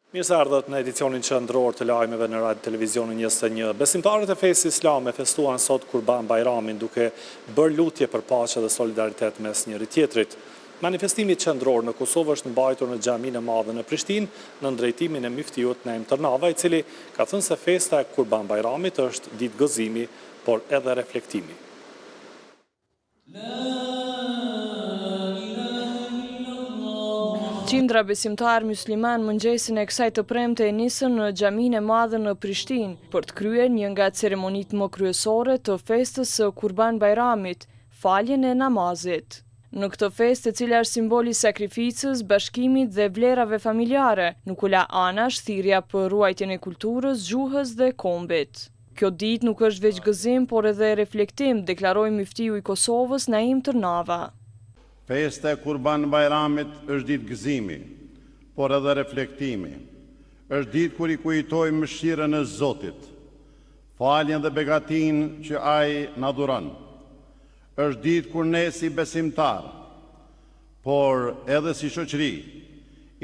Mirë se ardhët në edicionin qendror të lajmeve në Radio Televizionin 21. Besimtarët e fesë islame festuan sot Kurban Bajramin duke bërë lutje për paqe dhe solidaritet mes njëri tjetrit. Manifestimi qendror në Kosovë është mbajtur në Xhaminë e Madhe në Prishtinë në drejtimin e Miftiut Naim Tërnava, i cili ka thënë se festa e Kurban Bajramit është ditë gëzimi, por edhe reflektimi. Qindra besimtar musliman mëngjesin e kësaj të premte e nisën në Xhaminë e Madhe në Prishtinë për të kryer një nga ceremonitë më kryesore të festës së Kurban Bajramit, faljen e namazit. Në këtë festë, e cila është simboli i sakrificës, bashkimit dhe vlerave familjare, nuk u la anash thirrja për ruajtjen e kulturës, gjuhës dhe kombit. Kjo ditë nuk është veç gëzim, por edhe reflektim, deklaroi Muftiu i Kosovës Naim Tërnava. Festa e Kurban Bajramit është ditë gëzimi, por edhe reflektimi. Është ditë kur i kujtojmë mëshirën e Zotit, faljen dhe begatinë që ai na dhuron. Është ditë kur ne si besimtar, por edhe si shoqëri,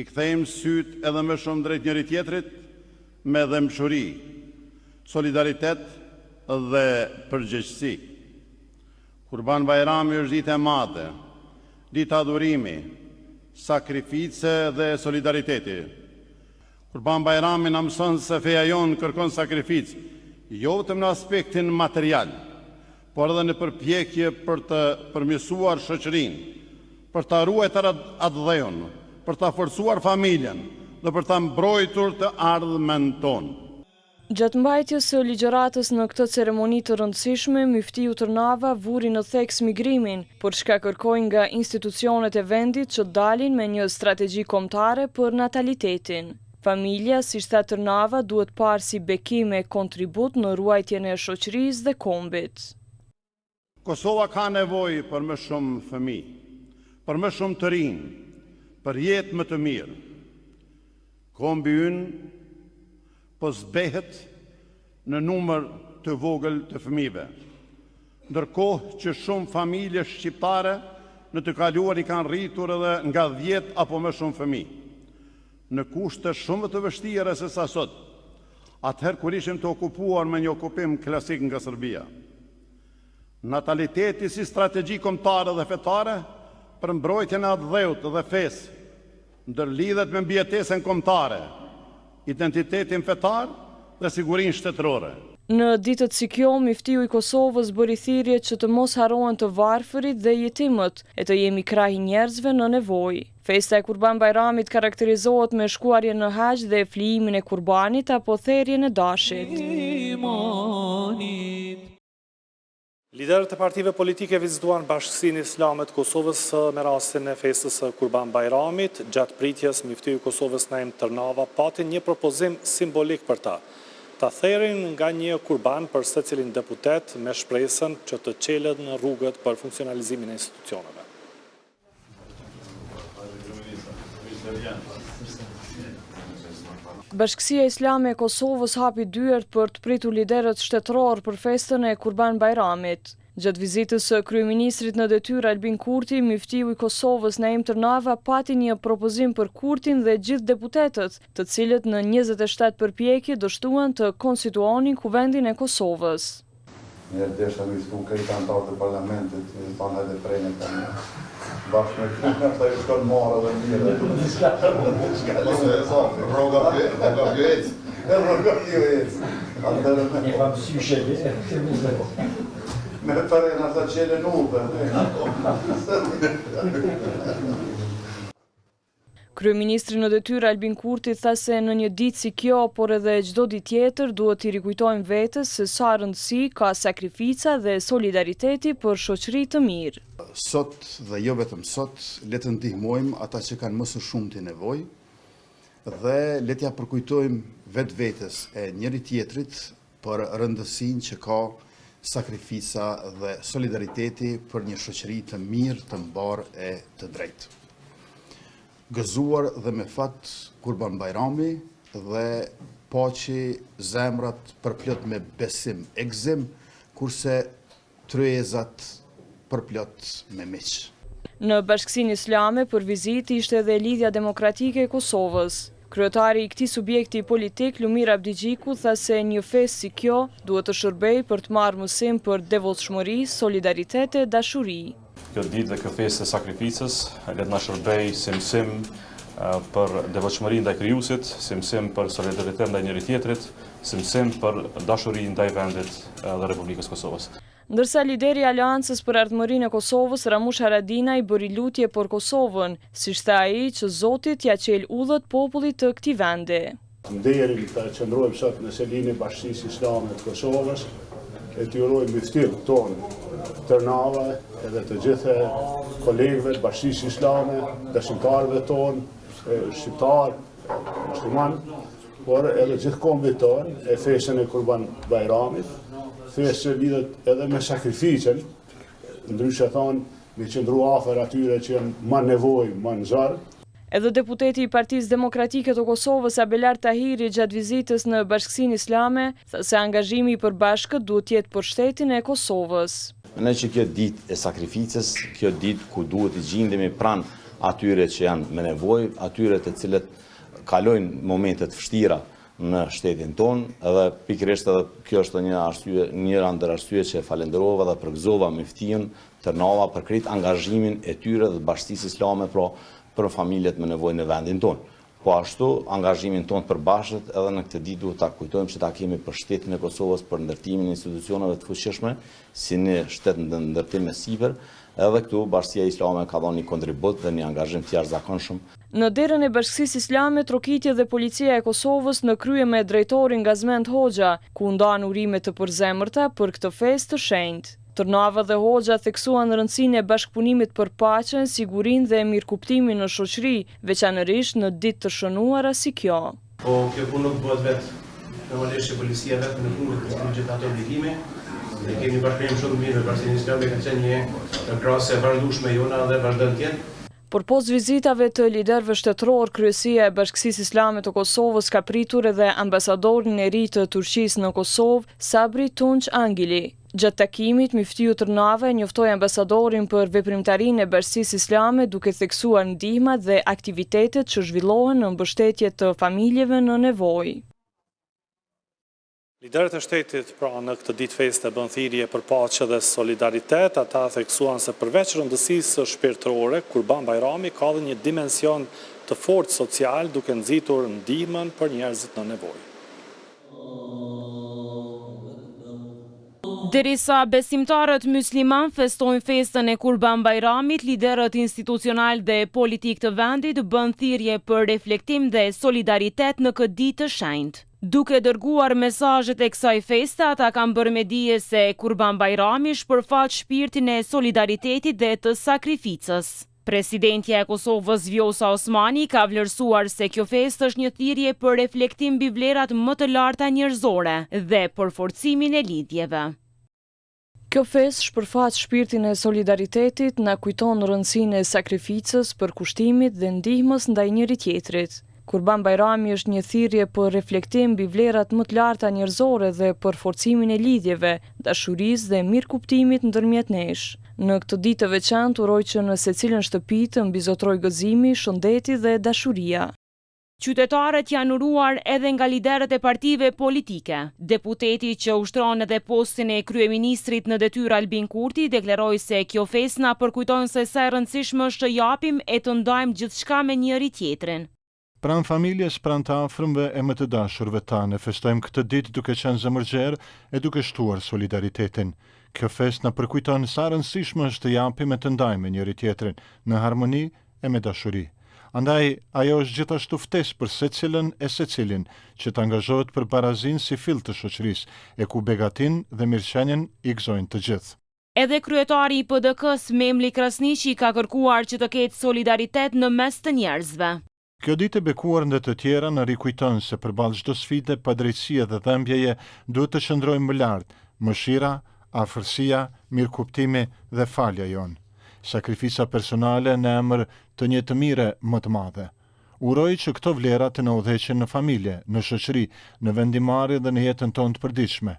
i kthejmë syt edhe më shumë drejt njëri tjetrit me dëmshuri, solidaritet dhe përgjegjësi. Kurban Bajrami është ditë e madhe, ditë adhurimi, sakrifice dhe solidariteti. Kurban Bajrami na mëson se feja jonë kërkon sakrificë, jo vetëm në aspektin material, por edhe në përpjekje për të përmirësuar shoqërinë, për ta ruajtur atë dheun, për ta forcuar familjen dhe për ta mbrojtur të ardhmen tonë. Gjatë mbajtjes së ligjëratës në këtë ceremoni të rëndësishme, Muftiu Tërnava vuri në theks migrimin, por çka kërkoi nga institucionet e vendit që dalin me një strategji kombëtare për natalitetin. Familja, si tha Tërnava, duhet parë si bekim e kontribut në ruajtjen e shoqërisë dhe kombit. Kosova ka nevojë për më shumë fëmijë, për më shumë të rinj, për jetë më të mirë. Kombi ynë po zbehet në numër të vogël të fëmijëve, ndërkohë që shumë familje shqiptare në të kaluar i kanë rritur edhe nga 10 apo më shumë fëmijë, në kushte shumë të vështira se sa sot, atëherë kur ishim të okupuar me një okupim klasik nga Serbia. Nataliteti si strategji kombëtare dhe fetare për mbrojtjen e atë dheut dhe fesë, ndërlidhet me mbijetesën kombëtare, identitetin fetar dhe sigurinë shtetërore. Në ditët si kjo, Muftiu i Kosovës bëri thirrje që të mos harrohen të varfërit dhe jetimët, e të jemi krah i njerëzve në nevojë. Festa e Kurban Bajramit karakterizohet me shkuarjen në haxh dhe flijimin e kurbanit apo therrjen e dashit. Liderët e partive politike vizituan Bashkësinë Islame të Kosovës me rastin e festës së Kurban Bajramit. Gjatë pritjes, Muftiu i Kosovës Naim Tërnava pati një propozim simbolik për ta. Ta therrin nga një kurban për secilin deputet me shpresën që të çelet në rrugët për funksionalizimin e institucioneve. Bashkësia Islame e Kosovës hapi dyert për të pritur liderët shtetëror për festën e Kurban Bajramit. Gjatë vizitës së kryeministrit në detyrë Albin Kurti, Muftiu i Kosovës Naim Tërnava pati një propozim për Kurtin dhe gjithë deputetët, të cilët në 27 përpjekje dështuan të konstituonin Kuvendin e Kosovës. Njerë desha vizitu këtë antarë të parlamentit, një panë edhe prejnë e kanë bashkë me këtë, ta ju shkonë marë dhe mire. Një famë syshe, Me përrejnë ata qele nupe. Kryeministri në detyrë Albin Kurti tha se në një ditë si kjo, por edhe çdo ditë tjetër, duhet t'i rikujtojmë vetes se sa rëndësi ka sakrifica dhe solidariteti për shoqëri të mirë. Sot dhe jo vetëm sot, le të ndihmojmë ata që kanë më së shumti nevojë dhe le t'ja përkujtojmë vetvetes e njëri tjetrit për rëndësinë që ka sakrifica dhe solidariteti për një shoqëri të mirë, të mbarë e të drejtë. Gëzuar dhe me fat Kurban Bajrami dhe paqi zemrat përplot me besim e gëzim, kurse tryezat përplot me miq. Në Bashkësinë Islame për vizitë ishte edhe Lidhja Demokratike e Kosovës. Kryetari i këtij subjekti politik, Lumir Abdigjiku, tha se një festë si kjo duhet të shërbejë për të marrë mësim për devotshmëri, solidaritet e dashuri. Kjo ditë dhe kjo festë e sakrificës le të na shërbejë si mësim për devotshmëri ndaj krijuesit, si mësim për solidaritet ndaj njëri tjetrit, si mësim për dashuri ndaj vendit dhe Republikës Kosovës. Ndërsa lideri i Aleancës për Ardhmërinë e Kosovës, Ramush Haradinaj, bëri lutje për Kosovën, siç tha ai që Zoti t'ia qel udhët popullit të këtij vendi. Nderin të qëndrojmë sot në selinë e Bashkisë Islame të Kosovës, e të urojmë mbështetjen tonë Tërnava edhe të gjithë kolegëve të Bashkisë Islame, dashnitarëve tonë, shqiptar, musliman, por edhe gjithë kombit tonë e festën e Kurban Bajramit. Festë lidhet edhe me sakrificën, ndryshe thonë, me qëndru afër atyre që janë më nevojë, më në zjarr. Edhe deputeti i Partisë Demokratike të Kosovës, Abelar Tahiri, gjatë vizitës në Bashkinë Islame, tha se angazhimi i përbashkët duhet të jetë për shtetin e Kosovës. Mendoj që kjo ditë e sakrificës, kjo ditë ku duhet të gjendemi pranë atyre që janë me nevojë, atyre të cilët kalojnë momente të vështira në shtetin tonë, edhe pikërisht edhe kjo është një ndër arsye që falenderova dhe përgëzova Muftin Tërnava për krejt angazhimin e tyre dhe Bashkisë Islame për familjet me nevojë në vendin tonë. Po ashtu, angazhimin tonë përbashkët edhe në këtë ditë duhet ta kujtojmë që ta kemi për shtetin e Kosovës, për ndërtimin e institucioneve të fuqishme, si një shtet në ndërtim me sipër, edhe këtu Bashkia Islame ka dhënë një kontribut dhe një angazhim të jashtëzakonshëm. Në derën e Bashkisë Islame, trokitje dhe policia e Kosovës në krye me drejtorin Gazmend Hoxha, ku ndan urime të përzemërta për këtë festë të shenjtë. Tërnava dhe Hoxha theksuan rëndësinë e bashkëpunimit për paqen, sigurinë dhe mirëkuptimin në shoqëri, veçanërisht në ditë të shënuara si kjo. Po kjo punë nuk bëhet vetë, normalisht që policia vetë në punë të gjithë ato obligime. Ne kemi bashkëpunim shumë mirë me Bashkinë Islame, ka qenë një krahasje e vazhdueshme jona dhe vazhdon të jetë. Por pas vizitave të liderëve shtetëror, kryesia e Bashkisë Islame të Kosovës ka pritur edhe ambasadorin e ri të Turqisë në Kosovë, Sabri Tunç Angili. Gjatë takimit, Muftiu Tërnava njoftoi ambasadorin për veprimtarinë e Bashkisë Islame, duke theksuar ndihmat dhe aktivitetet që zhvillohen në mbështetje të familjeve në nevojë. Liderët e shtetit pra në këtë ditë feste bën thirrje për paqe dhe solidaritet, ata theksuan se përveç rëndësisë shpirtërore, Kurban Bajrami ka dhe një dimension të fortë social duke nxitur ndihmën për njerëzit në nevojë. Derisa besimtarët musliman festojnë festën e Kurban Bajramit, liderët institucional dhe politik të vendit bën thirrje për reflektim dhe solidaritet në këtë ditë të shenjtë. Duke dërguar mesazhet e kësaj feste, ata kanë bërë me dije se Kurban Bajrami shpërfaq shpirtin e solidaritetit dhe të sakrificës. Presidentja e Kosovës Vjosa Osmani ka vlerësuar se kjo festë është një thirrje për reflektim mbi vlerat më të larta njerëzore dhe për forcimin e lidhjeve. Kjo festë shpërfaq shpirtin e solidaritetit, na kujton rëndësinë e sakrificës, përkushtimit dhe ndihmës ndaj njëri tjetrit. Kurban Bajrami është një thirrje për reflektim mbi vlerat më të larta njerëzore dhe për forcimin e lidhjeve, dashurisë dhe mirëkuptimit ndërmjet nesh. Në këtë ditë të veçantë uroj që në secilën shtëpi të mbizotrojë gëzimi, shëndeti dhe dashuria. Qytetarët janë uruar edhe nga liderët e partive politike. Deputeti që ushtron edhe postin e kryeministrit në detyrë Albin Kurti deklaroi se kjo festë na përkujton se sa e rëndësishme është të japim e të ndajmë gjithçka me njëri tjetrin. Pranë familjes, pranë të afërmve e më të dashurve tanë, festojmë këtë ditë duke qenë zemërgjerë e duke shtuar solidaritetin. Kjo festë na përkujton sa rëndësishme është të japim e të ndajmë njëri tjetrin në harmoni e me dashuri. Andaj, ajo është gjithashtu ftesë për secilën e secilin që të angazhohet për barazinë si fill të shoqërisë, e ku begatin dhe mirëqenien i gëzojnë të gjithë. Edhe kryetari i PDK-s Memli Krasniqi ka kërkuar që të ketë solidaritet në mes të njerëzve. Kjo ditë e bekuar ndë të tjera në rikujton se përballë çdo sfide, padrejtësie dhe dhëmbjeje duhet të qëndrojmë më lart, mëshira, afërsia, mirëkuptimi dhe falja jonë. Sakrifisa personale në emër të një të mire më të madhe. Uroj që këto vlera të na udhëheqin në familje, në shoqëri, në vendimarrje dhe në jetën tonë të përditshme.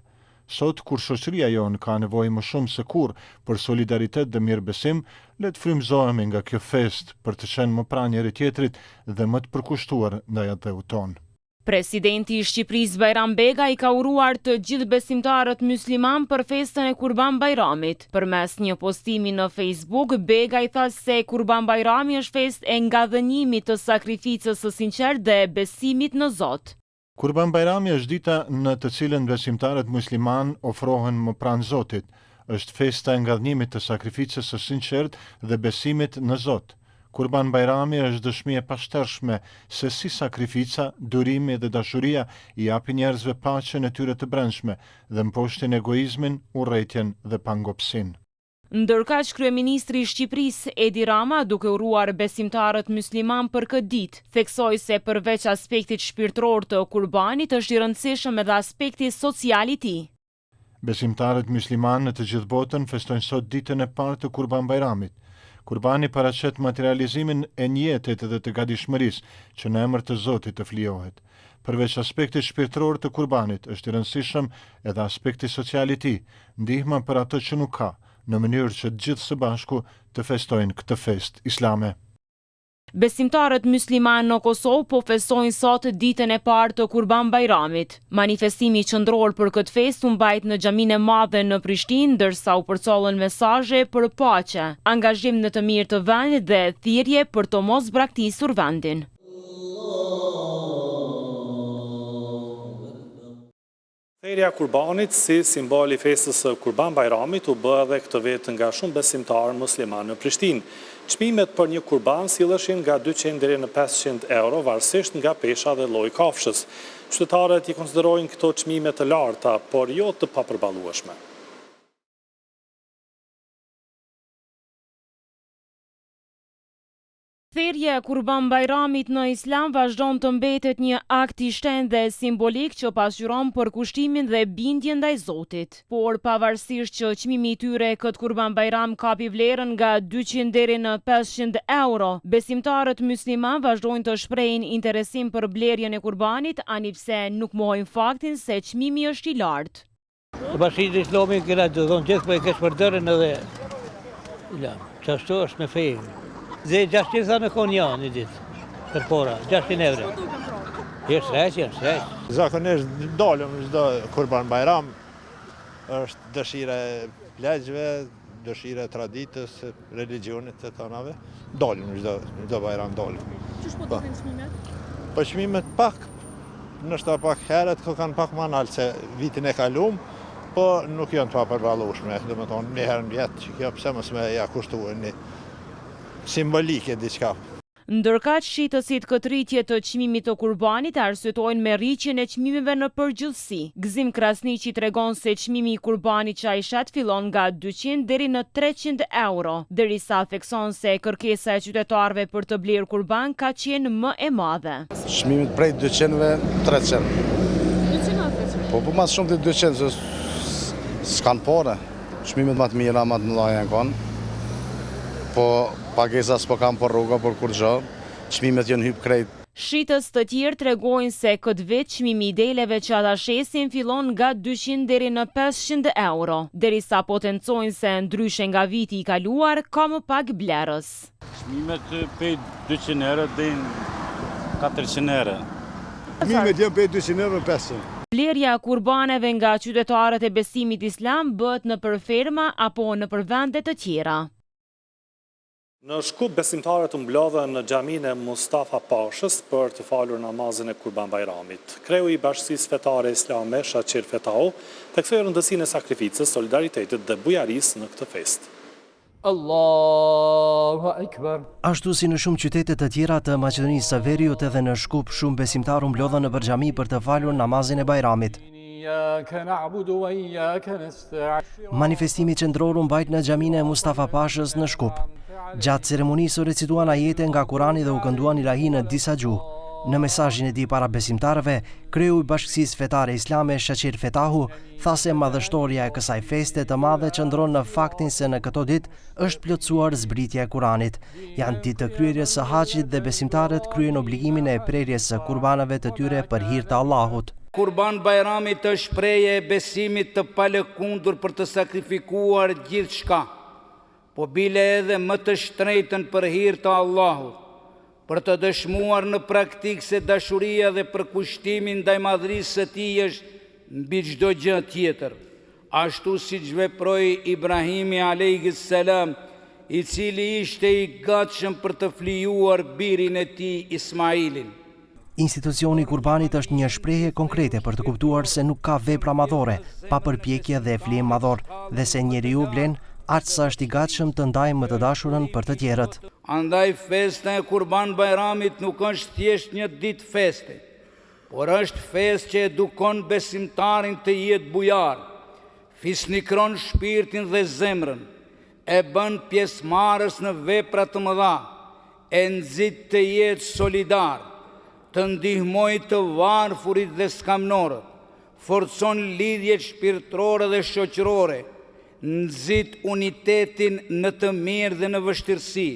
Sot, kur shoqëria jonë ka nevojë më shumë se kurrë për solidaritet dhe mirëbesim, le të frymëzohemi nga kjo festë për të qenë më pranë njëri tjetrit dhe më të përkushtuar ndaj atëut tonë. Presidenti i Shqipërisë Bajram Bega i ka uruar të gjithë besimtarët musliman për festën e Kurban Bajramit. Përmes një postimi në Facebook, Bega i tha se Kurban Bajrami është festë e ngadhënimit të sakrificës së sinqertë dhe besimit në Zot. Kurban Bajrami është dita në të cilën besimtarët musliman ofrohen më pranë Zotit. Është festa e ngadhënimit të sakrificës së sinqertë dhe besimit në Zot. Kurban Bajrami është dëshmi e pashtershme se si sakrifica, durimi dhe dashuria i japin njerëzve paqen e tyre të brendshme dhe mposhtin egoizmin, urrëtitjen dhe pangopsinë. Ndërkaq kryeministri i Shqipërisë Edi Rama, duke uruar besimtarët musliman për këtë ditë, theksoi se përveç aspektit shpirtëror të kurbanit është i rëndësishëm edhe aspekti social i tij. Besimtarët musliman në të gjithë botën festojnë sot ditën e parë të Kurban Bajramit. Kurbani paraqet materializimin e njëjetit dhe të gatishmërisë që në emër të Zotit të flijohet. Përveç aspektit shpirtëror të kurbanit, është i rëndësishëm edhe aspekti social i tij, ndihma për atë që nuk ka, në mënyrë që të gjithë së bashku të festojnë këtë festë islame. Besimtarët musliman në Kosovë po festojnë sot ditën e parë të Kurban Bajramit. Manifestimi qendror për këtë festë u mbajt në xhaminë e madhe në Prishtinë, ndërsa u përcollën mesazhe për paqe, angazhim në të mirë të vendit dhe thirrje për të mos braktisur vendin. Thirrja e kurbanit si simbol i festës së Kurban Bajramit u bë edhe këtë vetë nga shumë besimtarë musliman në Prishtinë. Çmimet për një kurban silleshin nga 200 deri në 500 euro varësisht nga pesha dhe lloji kafshës. Qytetarët i konsiderojnë këto çmime të larta, por jo të papërballueshme. Thirrja e Kurban Bajramit në Islam vazhdon të mbetet një akt i shtrenjtë dhe simbolik që pasqyron përkushtimin dhe bindjen ndaj Zotit. Por pavarësisht që çmimi i tyre këtë Kurban Bajram kapi vlerën nga 200 deri në 500 euro, besimtarët musliman vazhdojnë të shprehin interesim për blerjen e kurbanit, anipse nuk mohojnë faktin se çmimi është i lartë. Bashkësia Islami që do thonë gjithë po e kesh për dërën edhe çashtu është me fejë. Dhe 600 në konë janë një ditë, për pora, 600 euro. Jeshtë req. Zakonisht dalëm çdo Kurban Bajram, është dëshira e pleqve, dëshira e traditës, religionit të tonave. Dalëm çdo Bajram dalëm. Ç'është po duken çmimet? Po çmimet pak, nështë pak herët kanë pak më nalë se vitin e kalum, po nuk janë të papërballueshme, domethënë një herë në vjet që kjo pse mos më ja kushtuar simbolike diçka. Ndërkaq shitësit këtë rritje të çmimit të kurbanit arsyetojnë me rritjen e çmimeve në përgjithësi. Gzim Krasniqi tregon se çmimi i kurbanit çajshat fillon nga 200 deri në 300 euro, derisa thekson se kërkesa e qytetarëve për të blerë kurban ka qenë më e madhe. Çmimit prej 200-ve 300. 200 apo 300? Po më shumë të 200 s'kan pore. Çmimet më të mira, më të mëdha janë kanë. Po pagesa s'po kam për rruga për kur gjë, çmimet janë hyp krejt. Shitës të tjerë tregojnë se këtë vit çmimi i deleve që ata shesin fillon nga 200 deri në 500 euro, derisa potencojnë se ndryshe nga viti i kaluar ka më pak blerës. Çmimet prej 200 euro deri në 400 euro. Çmimet janë prej 200 euro 500. Blerja e kurbaneve nga qytetarët e besimit islam bëhet në ferma apo në vende të tjera. Në Shkup, besimtarët u mblodhen në xhaminë e Mustafa Pashës për të falur namazin e Kurban Bajramit. Kreu i Bashkisë Fetare Islame, Shaqir Fetau, theksoi rëndësinë e sakrificës, solidaritetit dhe bujarisë në këtë festë. Allahu Akbar. Ashtu si në shumë qytete të tjera të Maqedonisë së Veriut, edhe në Shkup shumë besimtarë u mblodhen në xhami për të falur namazin e Bajramit. Manifestimi qendror u mbajt në xhaminë e Mustafa Pashës në Shkup. Gjatë ceremonisë u recituan ajete nga Kurani dhe u kënduan ilahi në disa gjuhë. Në mesazhin e tij para besimtarëve, kreu i Bashkisë Fetare Islame Shaqir Fetahu tha se madhështoria e kësaj feste të madhe qëndron në faktin se në këto ditë është plotësuar zbritja e Kuranit. Janë ditë të kryerjes së haxhit dhe besimtarët kryejnë obligimin e prerjes së kurbanave të tyre për hir të Allahut. Kurban Bajrami të shpreje e besimit të palëkundur për të sakrifikuar gjithë shka, po bile edhe më të shtrejtën për hir të Allahut, për të dëshmuar në praktikë se dashuria dhe përkushtimin ndaj madhrisë së tij është mbi çdo gjë tjetër, ashtu siç veproi Ibrahimi alayhis salam, i cili ishte i gatshëm për të flijuar birin e tij Ismailin. Institucioni i Kurbanit është një shprehje konkrete për të kuptuar se nuk ka vepra madhore, pa përpjekje dhe flim madhor, dhe se njeriu vlen aq sa është i gatshëm të ndajë më të dashurën për të tjerët. Andaj festa e Kurban Bajramit nuk është thjesht një ditë feste, por është festë që edukon besimtarin të jetë bujar, fisnikron shpirtin dhe zemrën, e bën pjesëmarrës në vepra të mëdha, e nxit të jetë solidar, të ndihmoj të varfurit dhe skamnorët, forcon lidhjet shpirtërore dhe shoqërore, nxit unitetin në të mirë dhe në vështirësi,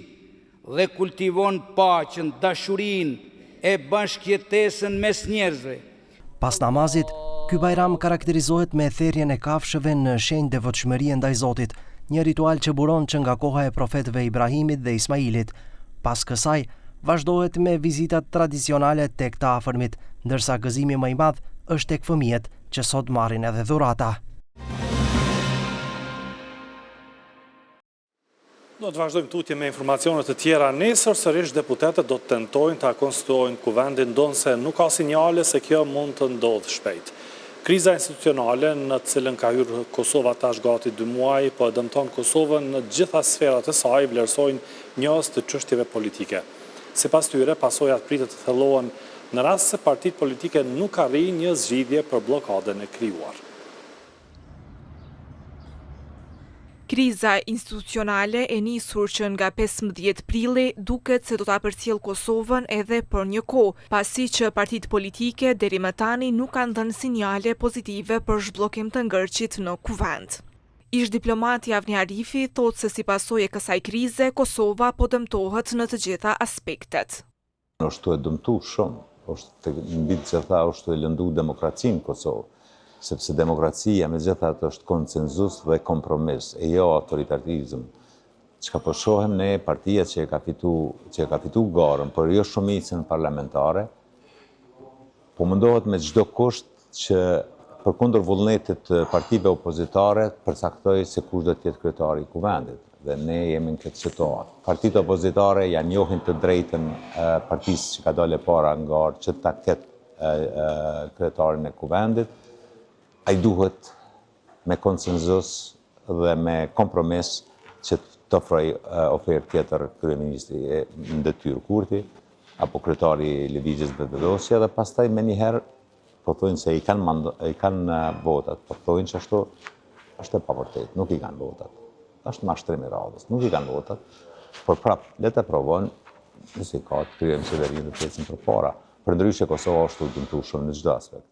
dhe kultivon paqen, dashurinë e bashkëjetesën mes njerëzve. Pas namazit, ky bajram karakterizohet me therrjen e kafshëve në shenjë devotshmërie ndaj Zotit, një ritual që buron që nga koha e profetëve Ibrahimit dhe Ismailit. Pas kësaj, vazhdohet me vizitat tradicionale tek të afërmit, ndërsa gëzimi më i madh është tek fëmijët që sot marrin edhe dhurata. Do të vazhdojmë tutje me informacionet të tjera. Nesër sërish deputetët do të tentojnë ta konstruojnë kuvendin, ndonse nuk ka sinjale se kjo mund të ndodhë shpejt. Kriza institucionale në cilën ka hyrë Kosova tash gati 2 muaj, po e dëmton Kosovën në gjitha sferat e saj, vlerësojnë njohës të çështjeve politike. Sipas tyre, pasojat pritet të thellohen në rast se partitë politike nuk arrijnë një zgjidhje për bllokadën e krijuar. Kriza institucionale e nisur që nga 15 prilli duket se do ta përcjell Kosovën edhe për një kohë, pasi që partitë politike deri më tani nuk kanë dhënë sinjale pozitive për zhbllokim të ngërçit në kuvend. Ish diplomati Avni Arifi thotë se si pasojë e kësaj krize, Kosova po dëmtohet në të gjitha aspektet. Është e dëmtuar shumë, është mbi të gjitha është e lëndu demokracinë në Kosovë, sepse demokracia me gjithat është konsenzus dhe kompromis, e jo autoritarizm. Çka po shohem ne partia që e ka fitu garën, por jo shumicën parlamentare, po mundohet me çdo kusht që përkundër vullnetit të partive opozitare përcaktoj se kush do të jetë kryetari i kuvendit, dhe ne jemi në këtë situatë. Partitë opozitare janë njohin të drejtën partisë që ka dalë para nga garë që ta ketë kryetarin e kuvendit. Ai duhet me konsenzus dhe me kompromis që të ofroj ofertë tjetër kryeministri në detyrë Kurti, apo kryetari i Lëvizjes Vetëvendosja, dhe pastaj me njëherë po thojnë se i kanë votat, po thojnë që ashtu është e pavërtet, nuk i kanë votat. Është mashtrim i radhës, nuk i kanë votat, por prapë le të provojnë, nëse ka të kryejmë qeverinë dhe të ecim përpara. Përndryshe Kosova është dëmtuar shumë në çdo aspekt.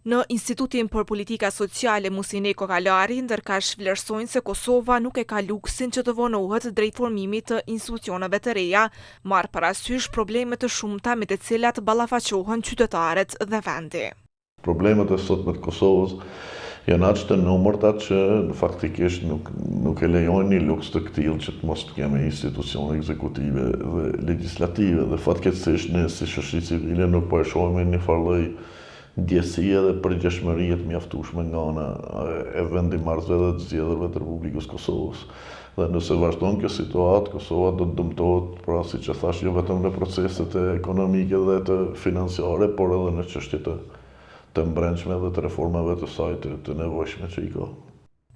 Në Institutin për Politika Sociale Musineko Kalari, ndërkësh vlerësojnë se Kosova nuk e ka luksin që të vonohet drejt formimit të institucioneve të reja, marrë parasysh problemet të shumta me të cilat ballafaqohen qytetarët dhe vendi. Problemet e sotme të Kosovës janë aq të numërta që faktikisht nuk e lejojnë një luks të këtillë që të mos të kemi institucione ekzekutive dhe legjislative, dhe fatkeqësisht ne si shoqëri civile nuk po e shohim një farë lloj ndjesie dhe përgjegjshmërie të mjaftueshme nga ana e vendimarrësve dhe të zgjedhërve të Republikës Kosovës. Dhe nëse vazhdon kjo situatë, Kosova do të dëmtohet, pra siç e thash, jo vetëm në proceset ekonomike dhe të financiare, por edhe në çështjet të mbrëmshme dhe të reformave të saj të nevojshme që i ka.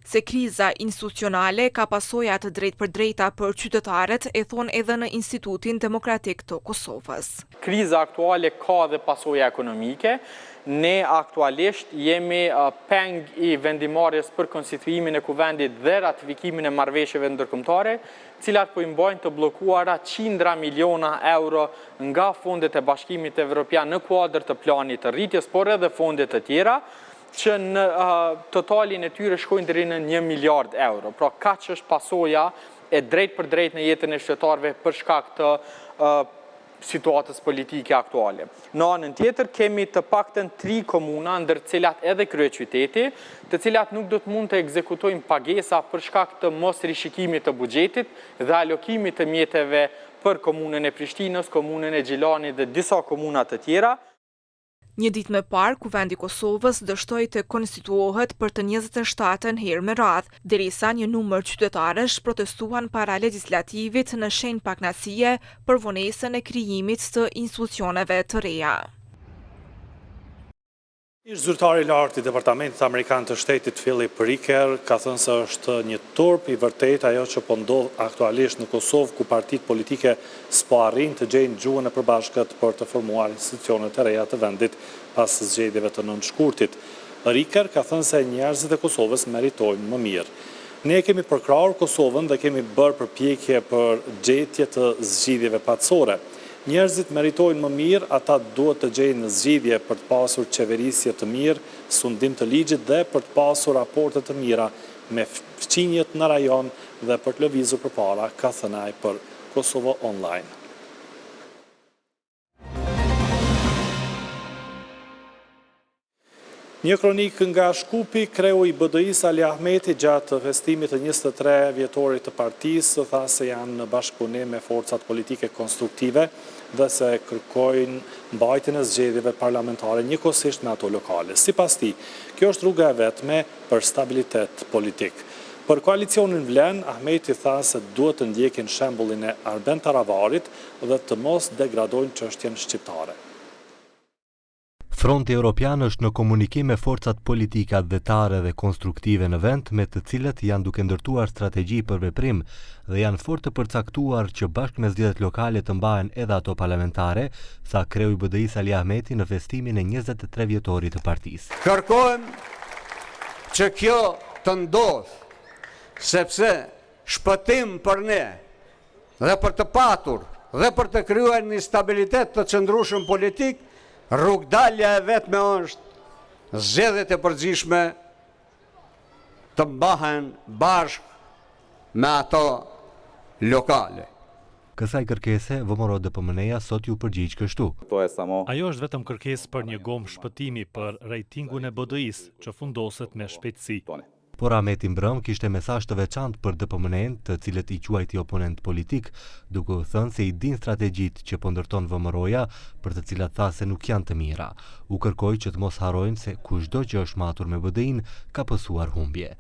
Se kriza institucionale ka pasoja të drejtpërdrejta për qytetarët, e thonë edhe në Institutin Demokratik të Kosovës. Kriza aktuale ka dhe pasoja ekonomike. Ne aktualisht jemi peng i vendimarrjes për konstituimin e kuvendit dhe ratifikimin e marrëveshjeve ndërkombëtare, cilat po i mbajnë të bllokuara qindra miliona euro nga fondet e Bashkimit Evropian në kuadër të planit të rritjes, por edhe fondet të tjera, që në totalin e tyre shkojnë deri në 1 miliard euro. Pra kaq është pasoja e drejt për drejt në jetën e qytetarëve për shkak të situatës politike aktuale. Në anën tjetër, kemi të paktën 3 komuna, ndër cilat edhe kryeqyteti, të cilat nuk do të mund të ekzekutojnë pagesa për shkak të mos rishikimit të buxhetit dhe alokimit të mjeteve për komunën e Prishtinës, komunën e Gjilanit dhe disa komuna të tjera. Një ditë më parë, Kuvendi i Kosovës dështoi të konstituohet për të 27-ën herë me radhë, derisa një numër qytetarësh protestuan para legjislativit në shenjë pakënaqësie për vonesën e krijimit të institucioneve të reja. Ish zyrtari i lartë i Departamentit Amerikan të Shtetit Philip Ricker ka thënë se është një turp i vërtet ajo që po ndodh aktualisht në Kosovë, ku partitë politike s'po arrin të gjejnë gjuhën e përbashkët për të formuar institucionet e reja të vendit pas zgjedhjeve të nënshkurtit. Ricker ka thënë se njerëzit e Kosovës meritojnë më mirë. Ne kemi përkrahur Kosovën dhe kemi bërë përpjekje për gjetje të zgjidhjeve patësore. Njerëzit meritojnë më mirë, ata duhet të gjejnë në zgjidhje për të pasur qeverisje të mirë, sundim të ligjit dhe për të pasur raporte të mira me fqinjet në rajon dhe për të lëvizur përpara, ka thënë ai për Kosovo Online. Një kronik nga Shkupi, kreu i BDI-s Ali Ahmeti gjatë festimit të 23 vjetorit të partisë tha se janë në bashkëpunim me forcat politike konstruktive dhe se kërkojnë mbajtjen e zgjedhjeve parlamentare njëkohësisht me ato lokale. Sipas tij, kjo është rruga e vetme për stabilitet politik. Për koalicionin Vlen, Ahmeti tha se duhet të ndjekin shembullin e Arben Taravarit dhe të mos degradojnë çështjen shqiptare. Fronti Europian është në komunikim me forcat politike advetare dhe konstruktive në vend, me të cilët janë duke ndërtuar strategji për veprim dhe janë fort të përcaktuar që bashkë me zgjedhjet lokale të mbahen edhe ato parlamentare, tha kreu i BDI-s Ali Ahmeti në festimin e 23 vjetorit të partisë. Kërkojmë që kjo të ndodhë, sepse shpëtim për ne dhe për të patur dhe për të krijuar një stabilitet të qëndrueshëm politik, rrugdalja e vetme është zgjedhjet e përgjithshme të mbahen bashkë me ato lokale. Kësaj kërkese, VMRO DPMN-ja sot ju përgjigj kështu. Ajo është vetëm kërkesë për një gomë shpëtimi për rejtingun e BDI-s, që fundoset me shpejtësi. Por Ahmeti Mbrëm kishte mesazh të veçantë për DPMN-n, të cilët i quajti oponent politik, duke u thënë se i din strategjitë që po ndërton VMRO-ja, për të cilat tha se nuk janë të mira. U kërkoi që të mos harrojnë se kushdo që është matur me BDI-n ka pësuar humbje.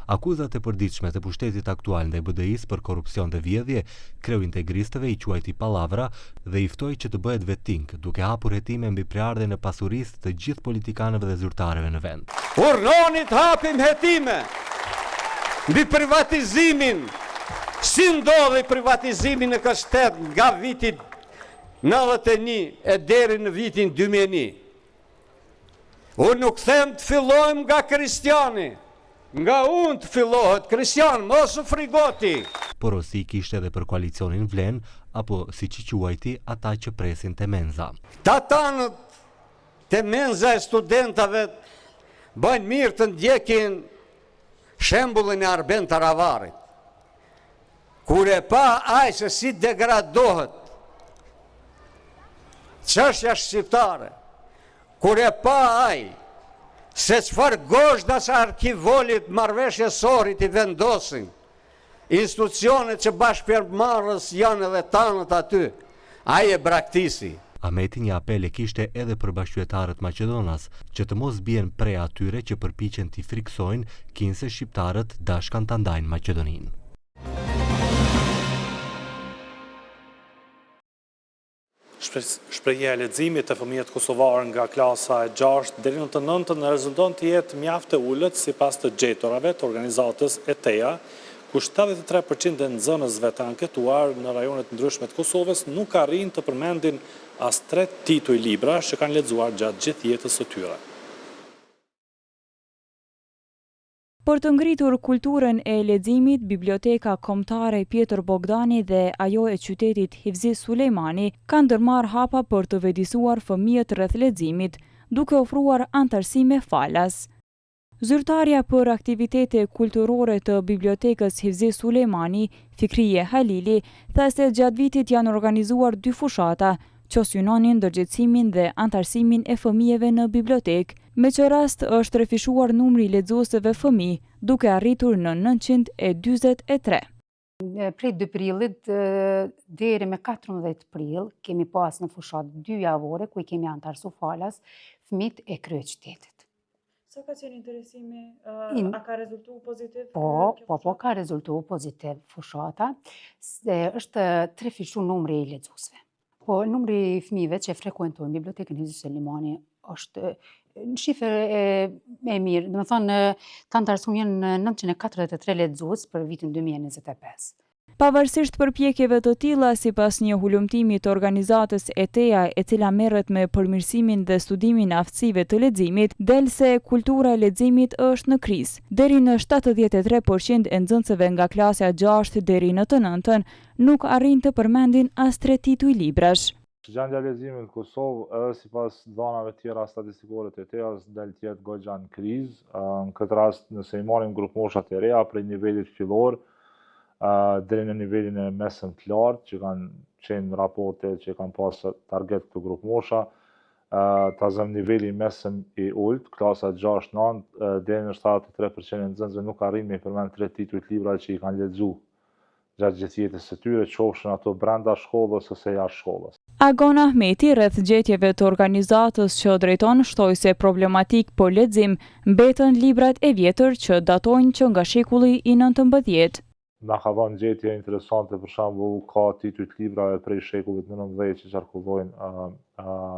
Akuzat e përditshme të pushtetit aktual ndaj BDI-s për korrupsion dhe vjedhje, kreu integristëve i quajti pallavra dhe i ftoi që të bëhet vetting, duke hapur hetime mbi prerjen e pasurisë të gjithë politikanëve dhe zyrtarëve në vend. Urnoni të hapim hetime mbi privatizimin. Si ndodhi privatizimi në këtë shtet nga viti 91 e deri në vitin 2001. Unë nuk them të fillojmë nga Kristiani. Nga unë të fillohet, Kristian, mos u frigoti. Porosi kishte edhe për koalicionin Vlen, apo si që quajti ata që presin të menza. Ta tanët të menza e studentave bëjnë mirë të ndjekin shembullin e Arben Taravarit. Kur e pa aj se si degradohet çështja shqiptare, kur e pa aj se çfarë gozhda që arkivolit marrëveshje sorit i vendosin, institucionet që bashkëmarrës janë edhe tanët aty, ai e braktisi. Ahmeti një apel e kishte edhe për bashkëqytetarët Maqedonas, që të mos bien prej atyre që përpiqen t'i friksojnë kinse shqiptarët dashkan ta ndajnë Maqedoninë. Shprehja e leximit të fëmijët kosovarë nga klasa e 6 deri në të 9 rezulton të jetë mjaft e ulët sipas të gjeturave të organizatës ETEA, ku 73% e nxënësve të anketuar në rajonet ndryshme të Kosovës nuk arrin të përmendin as 3 tituj libra që kanë lexuar gjatë gjithë jetës së tyre. Për të ngritur kulturën e leximit, Biblioteka Kombëtare Pjetër Bogdani dhe ajo e qytetit Hivzi Sulejmani kanë ndërmarrë hapa për të vëdisuar fëmijët rreth leximit, duke ofruar anëtarësime falas. Zyrtarja për aktivitete kulturore të Bibliotekës Hivzi Sulejmani, Fikrije Halili, tha se gjatë vitit janë organizuar 2 fushata, që synonin ndërgjegjësimin dhe antarësimin e fëmijëve në bibliotekë, me që rast është refishuar numri i lexuesve fëmijë, duke arritur në 943. Prej 2 prillit deri me 14 prill kemi pas në fushat 2 javore ku i kemi antarësu falas fëmijët e kryeqytetit. Sa ka qenë interesimi? A ka rezultu pozitiv? Po, ka rezultu pozitiv fushata, se është 3 fishu numri i lexuesve. Po, numri i fëmijëve që frekuentojnë Bibliotekën Hivzi Sulejmani është në shifër e mirë, dhe më thonë, të antarësuar janë 943 lexues për vitin 2025. Pavarësisht përpjekjeve të tilla, sipas një hulumtimi të organizatës ETEA, e cila merret me përmirësimin dhe studimin e aftësive të leximit, del se kultura e leximit është në krizë. Deri në 73% e nxënësve nga klasja 6 deri në të 9 nuk arrin të përmendin as 3 tituj librash. Gjendja e leximit në Kosovë, edhe sipas dhanave tjera statistikore të ETEA-s, del të jetë goxha në krizë. Në këtë rast, nëse i marrim grupmoshat e reja prej nivelit fillor deri në nivelin e mesëm të lartë, që kanë qenë raporte që kanë pas target këto grupmosha, ta zëm niveli mesëm i ulët, klasa 6-9, deri në 73% e nxënësve nuk arrin me përmend 3 tituj të librave që i kanë lexuar gjatë gjithë jetës së tyre, qofshin ato brenda shkollës ose jashtë shkollës. Agon Ahmeti, rreth gjetjeve të organizatës që drejton, shtoi se problematik për lexim mbetën librat e vjetër që datojnë që nga shekulli i 19. Na ka dhënë gjetje interesante, për shembull, ka tituj të librave prej shekullit 19 që qarkullojnë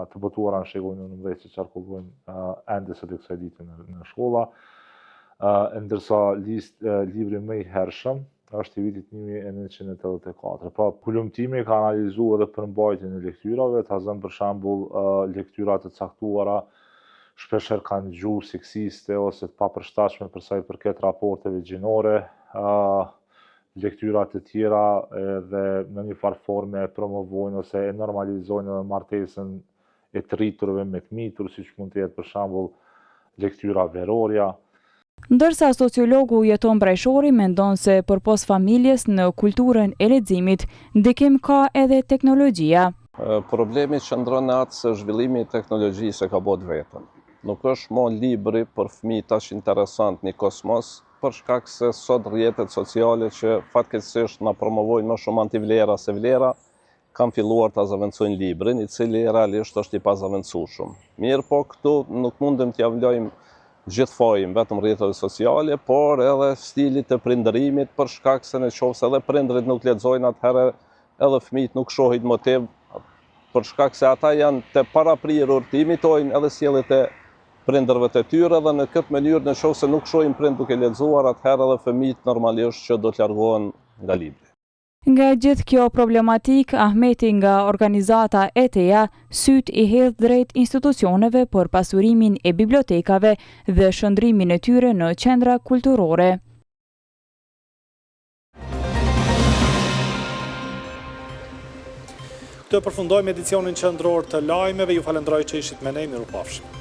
të botuara në shekullin 19 që qarkullojnë ende sot kësaj dite në shkolla, ndërsa libri më i hershëm është i vitit 1984. Pra, hulumtimi ka analizuar edhe përmbajtjen e lektyrave, ta zënë për shembull lektyra të caktuara shpeshherë kanë gjuhë seksiste ose të papërshtatshme për sa i përket raporteve gjinore, lektyra të tjera edhe në një farë forme e promovojnë ose e normalizojnë edhe martesën e të rriturve me të mitur, siç mund të jetë për shembull lektyra verorja. Ndërsa sociologu Jeton Brajshori mendon se përpos familjes në kulturën e leximit, ndikim ka edhe teknologjia. Problemi qëndron në atë se zhvillimi i teknologjisë ka bërë vetën. Nuk është më libri për fëmijë tash interesant një kosmos, për shkak se sot rrjetet sociale që fatkeqësisht na promovojnë më shumë antivlera se vlera, kanë filluar ta zëvendësojnë librin, i cili realisht është i pazëvendësueshëm. Mirë, po këtu nuk mundem t'ia vlojmë gjithë fajin vetëm rrjeteve sociale, por edhe stilit të prindërimit, për shkak se nëse edhe prindrit nuk lexojnë, atëherë edhe fëmijët nuk shohin motiv, për shkak se ata janë të paraprirur të imitojnë edhe sjelljet e prindërve të tyre, dhe në këtë mënyrë nëse nuk shohin prind duke lexuar, atëherë edhe fëmijët normalisht që do të largohen nga libri. Nga gjithë kjo problematik, Ahmeti nga organizata ETEA syt i hedh drejt institucioneve për pasurimin e bibliotekave dhe shëndrimin e tyre në qendra kulturore. Këtë përfundojmë edicionin qendror të lajmeve, ju falenderoj që ishit me ne, mirupafshim.